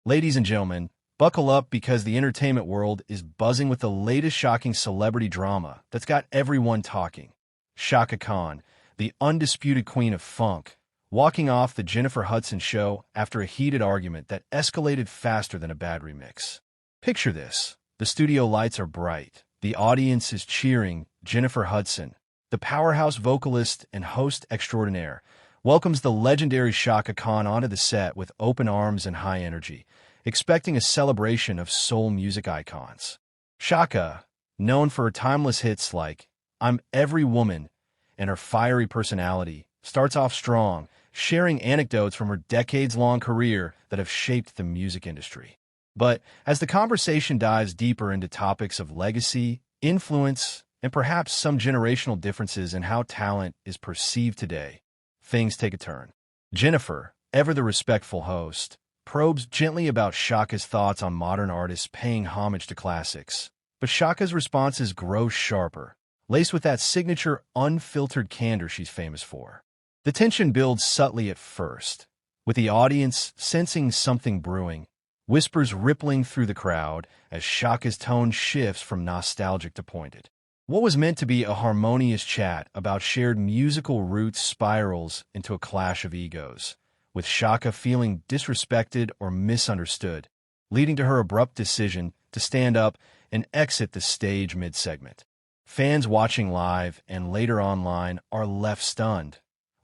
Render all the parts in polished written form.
Ladies and gentlemen, buckle up because the entertainment world is buzzing with the latest shocking celebrity drama that's got everyone talking. Chaka Khan, the undisputed queen of funk, walking off the Jennifer Hudson show after a heated argument that escalated faster than a bad remix. Picture this. The studio lights are bright. The audience is cheering. Jennifer Hudson, the powerhouse vocalist and host extraordinaire, welcomes the legendary Chaka Khan onto the set with open arms and high energy, expecting a celebration of soul music icons. Chaka, known for her timeless hits like I'm Every Woman and her fiery personality, starts off strong, sharing anecdotes from her decades-long career that have shaped the music industry. But as the conversation dives deeper into topics of legacy, influence, and perhaps some generational differences in how talent is perceived today, things take a turn. Jennifer, ever the respectful host, probes gently about Chaka's thoughts on modern artists paying homage to classics. But Chaka's responses grow sharper, laced with that signature unfiltered candor she's famous for. The tension builds subtly at first, with the audience sensing something brewing, whispers rippling through the crowd as Chaka's tone shifts from nostalgic to pointed. What was meant to be a harmonious chat about shared musical roots spirals into a clash of egos, with Chaka feeling disrespected or misunderstood, leading to her abrupt decision to stand up and exit the stage mid-segment. Fans watching live and later online are left stunned,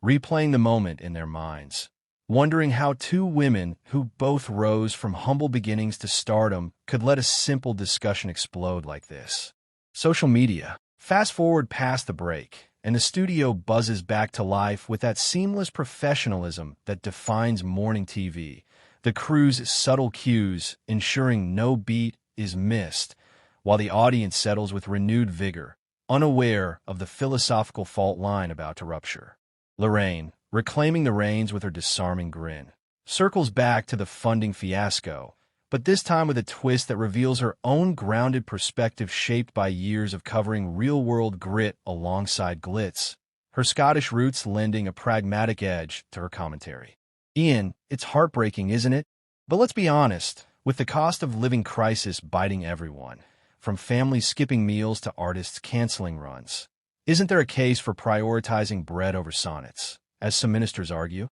replaying the moment in their minds, wondering how two women who both rose from humble beginnings to stardom could let a simple discussion explode like this. Social media. Fast forward past the break, and the studio buzzes back to life with that seamless professionalism that defines morning TV, the crew's subtle cues ensuring no beat is missed, while the audience settles with renewed vigor, unaware of the philosophical fault line about to rupture. Lorraine, reclaiming the reins with her disarming grin, circles back to the funding fiasco, but this time with a twist that reveals her own grounded perspective shaped by years of covering real-world grit alongside glitz, her Scottish roots lending a pragmatic edge to her commentary. Ian, it's heartbreaking, isn't it? But let's be honest, with the cost of living crisis biting everyone, from families skipping meals to artists canceling runs, isn't there a case for prioritizing bread over sonnets, as some ministers argue?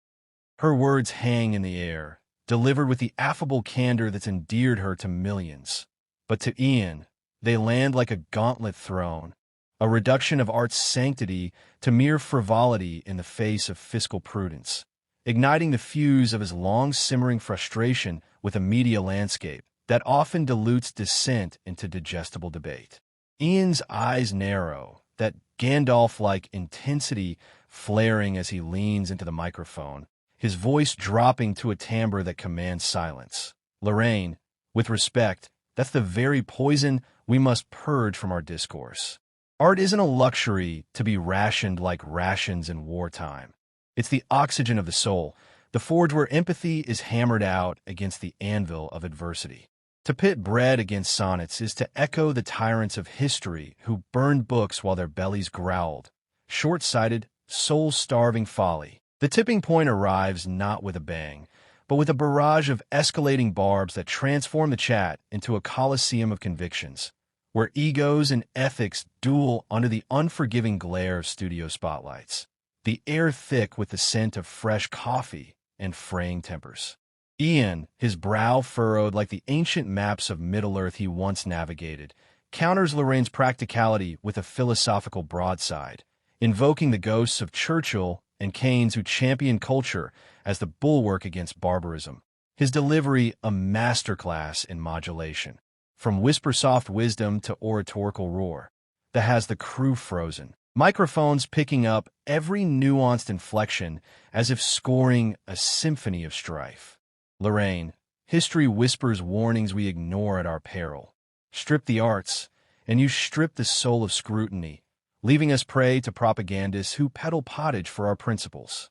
Her words hang in the air, delivered with the affable candor that's endeared her to millions. But to Ian, they land like a gauntlet thrown, a reduction of art's sanctity to mere frivolity in the face of fiscal prudence, igniting the fuse of his long-simmering frustration with a media landscape that often dilutes dissent into digestible debate. Ian's eyes narrow, that Gandalf-like intensity flaring as he leans into the microphone, his voice dropping to a timbre that commands silence. Lorraine, with respect, that's the very poison we must purge from our discourse. Art isn't a luxury to be rationed like rations in wartime. It's the oxygen of the soul, the forge where empathy is hammered out against the anvil of adversity. To pit bread against sonnets is to echo the tyrants of history who burned books while their bellies growled. Short-sighted, soul-starving folly. The tipping point arrives not with a bang, but with a barrage of escalating barbs that transform the chat into a coliseum of convictions, where egos and ethics duel under the unforgiving glare of studio spotlights, the air thick with the scent of fresh coffee and fraying tempers. Ian, his brow furrowed like the ancient maps of Middle-earth he once navigated, counters Lorraine's practicality with a philosophical broadside, invoking the ghosts of Churchill and Keynes who championed culture as the bulwark against barbarism. His delivery a masterclass in modulation, from whisper-soft wisdom to oratorical roar, that has the crew frozen, microphones picking up every nuanced inflection as if scoring a symphony of strife. Lorraine, history whispers warnings we ignore at our peril. Strip the arts, and you strip the soul of scrutiny, leaving us prey to propagandists who peddle pottage for our principles.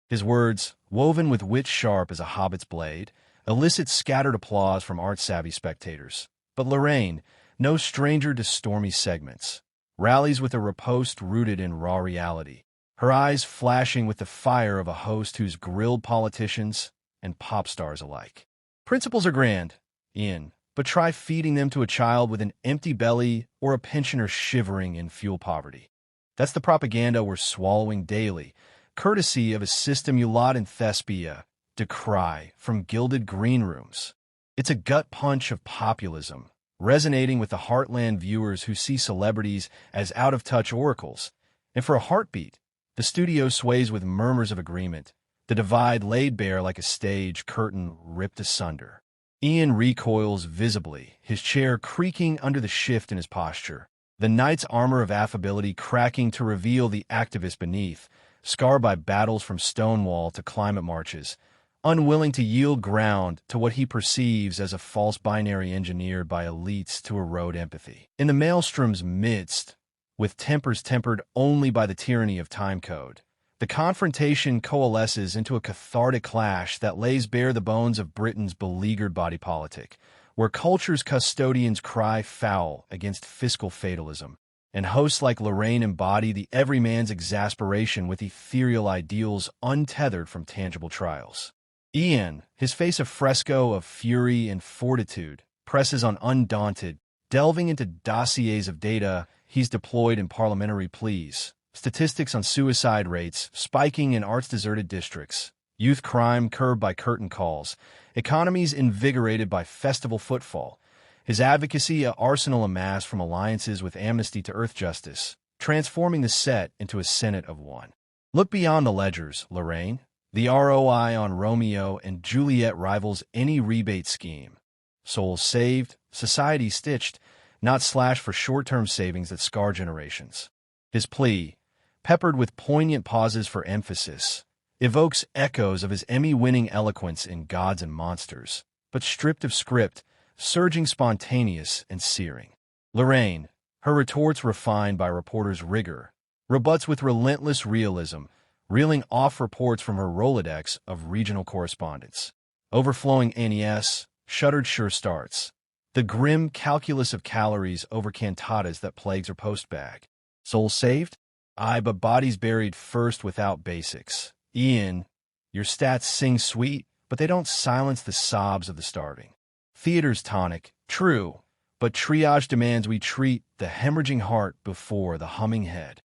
His words, woven with wit sharp as a hobbit's blade, elicit scattered applause from art-savvy spectators. But Lorraine, no stranger to stormy segments, rallies with a riposte rooted in raw reality, her eyes flashing with the fire of a host who's grilled politicians and pop stars alike. Principles are grand, Ian, but try feeding them to a child with an empty belly or a pensioner shivering in fuel poverty. That's the propaganda we're swallowing daily, courtesy of a system you lot in Thespia decry from gilded green rooms. It's a gut punch of populism, resonating with the heartland viewers who see celebrities as out-of-touch oracles. And for a heartbeat, the studio sways with murmurs of agreement, the divide laid bare like a stage curtain ripped asunder. Ian recoils visibly, his chair creaking under the shift in his posture, the knight's armor of affability cracking to reveal the activist beneath, scarred by battles from Stonewall to climate marches, unwilling to yield ground to what he perceives as a false binary engineered by elites to erode empathy. In the maelstrom's midst, with tempers tempered only by the tyranny of timecode, the confrontation coalesces into a cathartic clash that lays bare the bones of Britain's beleaguered body politic, where culture's custodians cry foul against fiscal fatalism, and hosts like Lorraine embody the everyman's exasperation with ethereal ideals untethered from tangible trials. Ian, his face a fresco of fury and fortitude, presses on undaunted, delving into dossiers of data he's deployed in parliamentary pleas, statistics on suicide rates spiking in arts-deserted districts, youth crime curbed by curtain calls, economies invigorated by festival footfall, his advocacy a arsenal amassed from alliances with Amnesty to Earth Justice, transforming the set into a Senate of one. Look beyond the ledgers, Lorraine. The ROI on Romeo and Juliet rivals any rebate scheme. Souls saved, society stitched, not slashed for short-term savings that scar generations. His plea, peppered with poignant pauses for emphasis, evokes echoes of his Emmy-winning eloquence in Gods and Monsters, but stripped of script, surging spontaneous and searing. Lorraine, her retorts refined by reporters' rigor, rebuts with relentless realism, reeling off reports from her Rolodex of regional correspondents. Overflowing NES, shuttered sure starts. The grim calculus of calories over cantatas that plagues her post-bag. Souls saved? Aye, but bodies buried first without basics. Ian, your stats sing sweet, but they don't silence the sobs of the starving. Theater's tonic, true, but triage demands we treat the hemorrhaging heart before the humming head.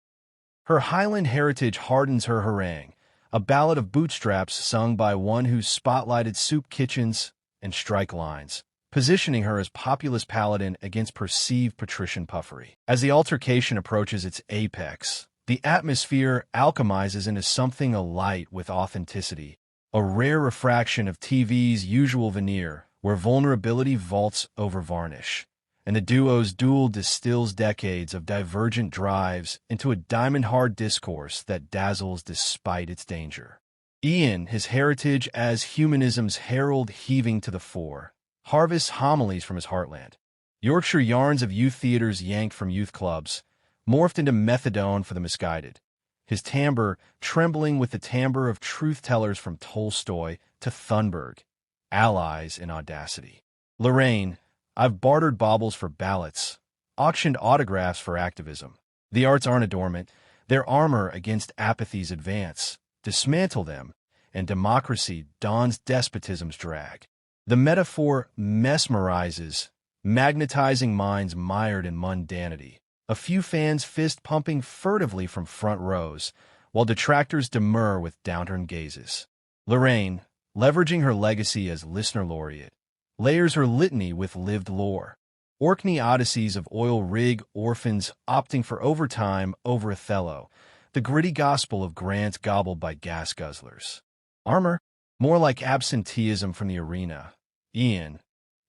Her Highland heritage hardens her harangue, a ballad of bootstraps sung by one who's spotlighted soup kitchens and strike lines, positioning her as populist paladin against perceived patrician puffery. As the altercation approaches its apex, the atmosphere alchemizes into something alight with authenticity, a rare refraction of TV's usual veneer, where vulnerability vaults over varnish, and the duo's duel distills decades of divergent drives into a diamond-hard discourse that dazzles despite its danger. Ian, his heritage as humanism's herald heaving to the fore, harvests homilies from his heartland. Yorkshire yarns of youth theaters yanked from youth clubs, morphed into methadone for the misguided. His timbre trembling with the timbre of truth-tellers from Tolstoy to Thunberg, allies in audacity. Lorraine, I've bartered baubles for ballots, auctioned autographs for activism. The arts aren't adornment, they're armor against apathy's advance. Dismantle them, and democracy dons despotism's drag. The metaphor mesmerizes, magnetizing minds mired in mundanity. A few fans fist-pumping furtively from front rows, while detractors demur with downturned gazes. Lorraine, leveraging her legacy as listener laureate, layers her litany with lived lore. Orkney odysseys of oil rig orphans opting for overtime over Othello, the gritty gospel of grants gobbled by gas guzzlers. Armor? More like absenteeism from the arena. Ian,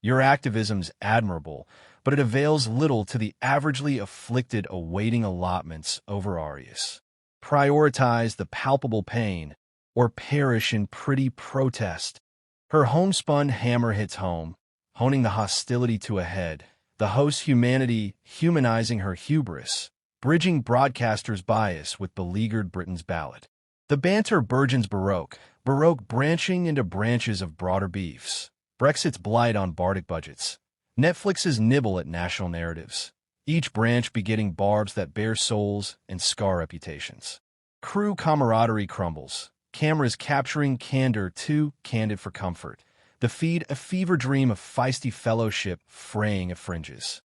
your activism's admirable, but it avails little to the averagely afflicted awaiting allotments over Arius. Prioritize the palpable pain, or perish in pretty protest. Her homespun hammer hits home, honing the hostility to a head, the host's humanity humanizing her hubris, bridging broadcasters' bias with beleaguered Britain's ballad. The banter burgeons Baroque branching into branches of broader beefs, Brexit's blight on bardic budgets, Netflix's nibble at national narratives, each branch begetting barbs that bear souls and scar reputations. Crew camaraderie crumbles, cameras capturing candor too candid for comfort, The Feud, a fever dream of feisty fellowship fraying at fringes.